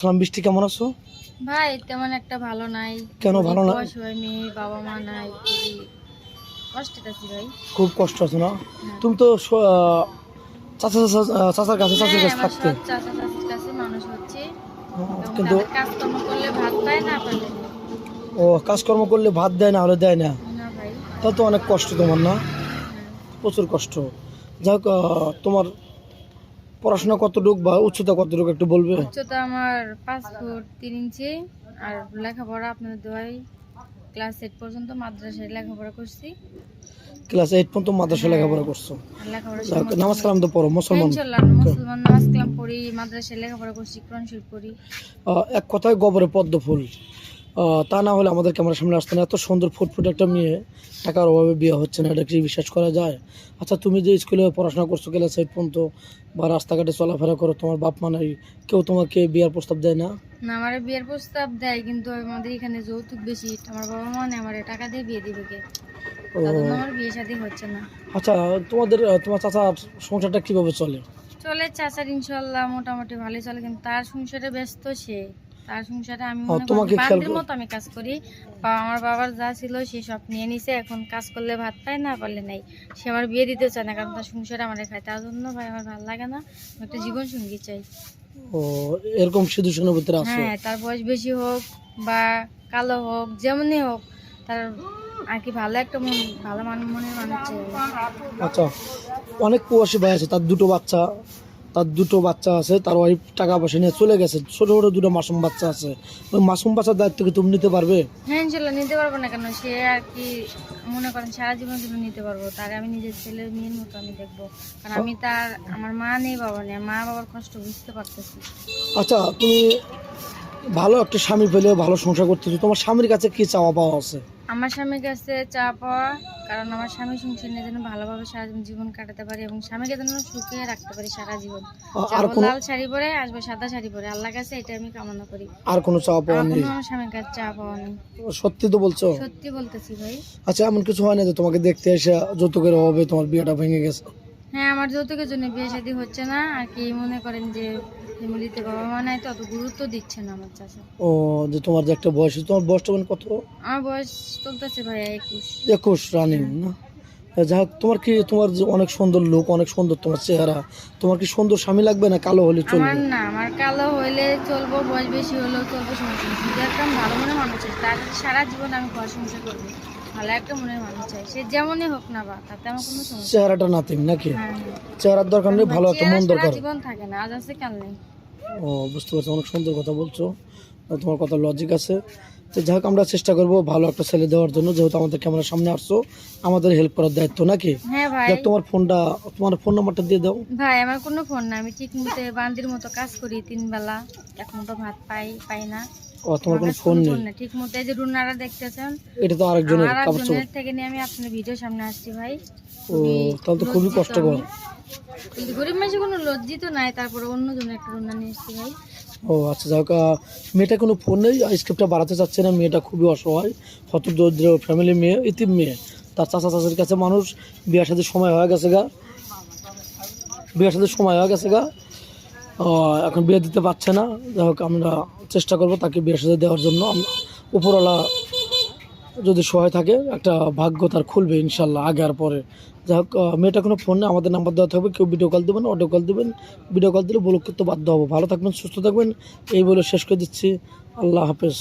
সালাম, বৃষ্টি কেমন আছো? ভাই তেমন একটা ভালো নাই। কেন ভালো না? অসহায় মেয়ে, বাবা মা নাই, খুবই কষ্টে আছি ভাই। খুব কষ্ট আছে না? হ্যাঁ। তুমি তো চাচার কাছে চাচির কাছে আমার থাকতে। সৎ চাচা চাচির কাছে মানুষ হচ্ছে এবং কিন্তু তাদের কাজকর্ম করলে ভাত পায় না পারলে নেই। ও কাজকর্ম করলে ভাত দেয় না, হলে দেয় না। না ভাই। তা তো অনেক কষ্ট তোমার না? হ্যাঁ। প্রচুর কষ্ট। যাই হোক, তোমার পড়াশোনা কতটুক বা উচ্চতা কতটুক একটু বলবে? উচ্চতা আমার 5 ফুট 3 ইঞ্চি। আর লেখাপড়া আপনাদের দোয়াই ক্লাস 8 পর্যন্ত মাদ্রাসায় লেখাপড়া করছি। ক্লাস 8 পর্যন্ত মাদ্রাসায় হ্যাঁ। লেখাপড়া করছো? আর লেখাপড়া যাই হোক, নামাজ কালাম তো পড়ো, হ্যাঁ, মুসলমান। ইনশাল্লাহ মুসলমান, নামাজ কালাম পড়ি, মাদ্রাসায় লেখাপড়া করছি, কোরআন শরীফ পড়ি। এক কথায় গবরে পদ্ম ফুল। তা না হলে আমাদের ক্যামেরার সামনে আসতো না। এত সুন্দর ফুটফুটে একটা মেয়ে, টাকার অভাবে বিয়ে হচ্ছে না, এটা কি বিশ্বাস করা যায়? আচ্ছা, তুমি যে স্কুলে পড়াশোনা করছো ক্লাস 8 পর্যন্ত, বা রাস্তাঘাটে চলাফেরা করো, তোমার বাপ মা নাই, কেউ তোমাকে বিয়ার প্রস্তাব দেয় না? না, আমার বিয়ের প্রস্তাব দেয় কিন্তু আমাদের এখানে যৌতুক বেশি। আমার বাবা মা আমার টাকা দিয়ে বিয়ে দিবে কে, ও তার জন্য আমার বিয়ে শাদী হচ্ছে না। আচ্ছা, তোমার চাচার সংসারটা কিভাবে চলে? চলে চাচার ইনশাল্লাহ মোটামুটি ভালোই চলে, কিন্তু তার সংসারে ব্যস্ত সে। তার সংসারে আমি মনে করি তোমাকে খেয়াল বান্দির মতো আমি কাজ করি। বা আমার বাবার যা ছিল সে সব নিয়ে নিছে, এখন কাজ করলে ভাত পায় না পারলে নাই। সে আমার বিয়ে দিতে চায় না, কারণ তার সংসারে আমার খায়। তার জন্য ভাই আমার ভালো লাগে না, আমি একটা জীবন সঙ্গী চাই। ও এরকম সিচুয়েশনের ভিতরে আছো? হ্যাঁ, তার বয়স বেশি হোক বা কালো হোক, যেমনই হোক, তার আর কি ভালো একটা ভালো মনের মানুষ চাই। আচ্ছা, অনেক প্রবাসী ভাই আছে, তার দুটো বাচ্চা আছে, তার ওয়াইফ টাকা পয়সা নিয়ে চলে গেছে, ছোট ছোট দুটো মাসুম বাচ্চা আছে। ওই মাসুম বাচ্চার দায়িত্ব কি তুমি নিতে পারবে? হ্যাঁ, ইনশাল্লাহ নিতে পারবো না কেন, সে আর কি মনে করেন সারা জীবনের জন্য নিতে পারবো। তার আমি নিজের ছেলে মেয়ের মতো আমি দেখবো, কারণ আমি আমার মা নেই, বাবা নেই, মা বাবার কষ্ট বুঝতে পারতেছি। আচ্ছা, তুমি ভালো একটা স্বামী পেলে, ভালো সংসার করতেছো, তোমার স্বামীর কাছে কি চাওয়া পাওয়া আছে? আমার স্বামীর কাছে চা পাওয়া, কারণ আমার স্বামী সংসার নিয়ে যেন ভালোভাবে সারা জীবন কাটাতে পারি এবং স্বামীকে যেন সুখে রাখতে পারি সারা জীবন। আর যাবো কোনো লাল শাড়ি পরে, আসবো সাদা শাড়ি পরে, আল্লাহর কাছে এটা আমি কামনা করি। আর কোনো চাওয়া পাওয়া আমার নেই? কোনো আমার স্বামীর কাছে চা পাওয়া নেই। সত্যি তো বলছো? সত্যি বলতেছি ভাই। আচ্ছা, এমন কিছু হয় না যে তোমাকে দেখতে এসে যৌতুকের অভাবে তোমার বিয়েটা ভেঙে গেছে? হ্যাঁ, আমার যৌতুকের জন্য বিয়ে শাদী হচ্ছে না আর কি। মনে করেন যে ফ্যামিলিতে বাবা মা নাই, তো অত গুরুত্ব দিচ্ছে না আমার চাচা। ও যে তোমার যে একটা বয়স, তোমার বয়সটা মানে কত? আমার বয়স চলতেছে ভাইয়া 21। 21 রানিং না? যাই হোক, তোমার যে অনেক সুন্দর লোক, অনেক সুন্দর তোমার চেহারা, তোমার কি সুন্দর স্বামী লাগবে না কালো হলে আমার চলবে? না, আমার কালো হইলে চলবো, বয়স বেশি হলেও চলবো, সমস্যা নেই। শুধু একটা ভালো মনের মানুষ চাই, তার সারা জীবন আমি ঘর সংসার করবো। ভালো একটা মনের মানুষ চাই, সে যেমনই হোক না বা, তাতে আমার কোনো সমস্যা নেই। চেহারাটা নাতিং নাকি? হ্যাঁ, চেহারার দরকার নেই, ভালো একটা মন সারা দরকার। জীবন থাকে না, আজ আছে কাল নেই। ও বুঝতে পারছি, অনেক সুন্দর কথা বলছো, তোমার কথা লজিক আছে। তো যাই হোক, আমরা চেষ্টা করবো ভালো একটা ছেলে দেওয়ার জন্য, যেহেতু আমাদের ক্যামেরার সামনে আসছো, আমাদের হেল্প করার দায়িত্ব নাকি? হ্যাঁ ভাই। যাক, তোমার ফোন নাম্বারটা দিয়ে দাও। ভাই আমার কোনো ফোন না, আমি ঠিক মতো বান্দির মতো কাজ করি 3 বেলা, এক মুঠো ভাত পাই না। ও তোমার কোনো ফোন নেই? ঠিক মতো এই যে রুনারা দেখতেছেন, এটা তো আরেকজনের কাপড় চোপড়। আরেকজনের থেকে নিয়ে আমি আপনার ভিডিও সামনে আসছি ভাই। ও তাহলে তো খুবই কষ্টকর। কিন্তু গরিব মানুষের কোনো লজ্জিত নাই, তারপরে অন্য জনের একটা রুনা নিয়ে এসছি ভাই। ও আচ্ছা, যাই হোক, মেয়েটা কোনো ফোন নেই, স্ক্রিপ্টটা বাড়াতে চাচ্ছে না, মেয়েটা খুবই অসহায়, হত দরিদ্র ফ্যামিলি মেয়ে, ইতিম মেয়ে। তার চাচা চাচির কাছে মানুষ, বিয়ের সাথে সময় হয়ে গেছে গা, এখন বিয়ে দিতে পারছে না। যাই হোক, আমরা চেষ্টা করবো তাকে বিয়ের সাথে দেওয়ার জন্য। উপরওয়ালা যদি সহায় থাকে, একটা ভাগ্য তার খুলবে ইনশাল্লাহ, আগে আর পরে। যাই হোক, মেয়েটা কোনো ফোন নেই, আমাদের নাম্বার দেওয়া থাকবে, কেউ ভিডিও কল দেবেন, অডিও কল দেবেন। ভিডিও কল দিলে ব্লক করতে বাধ্য হবো। ভালো থাকবেন, সুস্থ থাকবেন, এই বলে শেষ করে দিচ্ছি। আল্লাহ হাফেজ।